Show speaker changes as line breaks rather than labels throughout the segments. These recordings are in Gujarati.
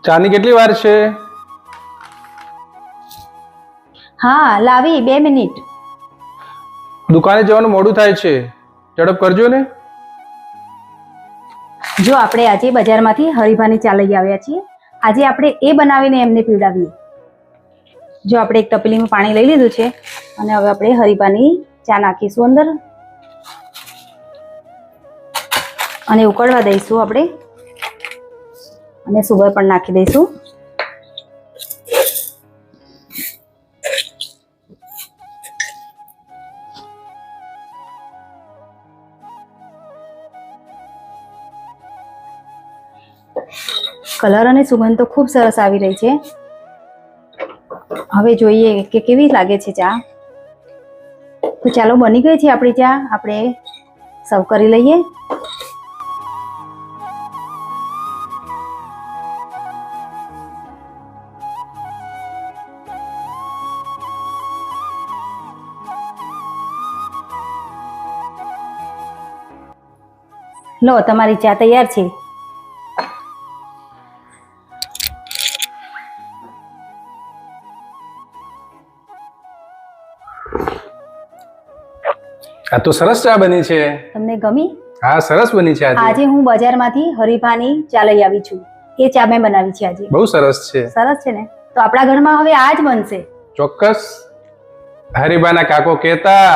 ચાની કેટલી વાર છે?
હા લાવી 2 મિનિટ.
દુકાને જવાનું મોડું થાય છે, ઝડપ કરજો ને.
જો આપણે આજે બજારમાંથી હરીભાની ચા લઈ આવ્યા છીએ. આજે આપણે એ બનાવીને એમને પીવડાવીએ. જો આપણે એક તપેલીમાં પાણી લઈ લીધું છે અને હવે આપણે હરીભાની ચા નાખીશું અંદર અને ઉકળવા દઈશું આપણે અને સુગર પણ નાખી દઈશું. કલર અને સુગંધ તો ખૂબ સરસ આવી રહી છે. હવે જોઈએ કે કેવી લાગે છે ચા. તો ચાલો, બની ગઈ છે આપણી ચા. આપણે સર્વ કરી લઈએ. લો, તમારી ચા તૈયાર છે.
આ તો સરસ ચા બની છે.
તમને ગમી?
હા, સરસ બની છે.
આજે હું બજારમાંથી હરીભાની ચા લઈ આવી છું. એ ચા મેં બનાવી છે આજે.
બહુ સરસ છે.
સરસ છે ને? તો આપણા ઘરમાં હવે આ જ બનશે.
ચોક્કસ. હરીબાના કાકો કહેતા,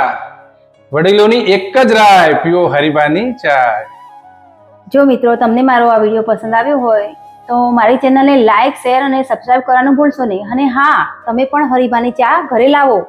વડીલોની એક જ રાય, પીઓ હરીબાની ચા.
જો મિત્રો, તમને મારો આ વિડીયો પસંદ આવ્યો હોય તો મારી ચેનલને લાઈક, શેર અને સબસ્ક્રાઇબ કરવાનું ભૂલશો નહીં. અને હા, તમે પણ હરીભાની ચા ઘરે લાવો.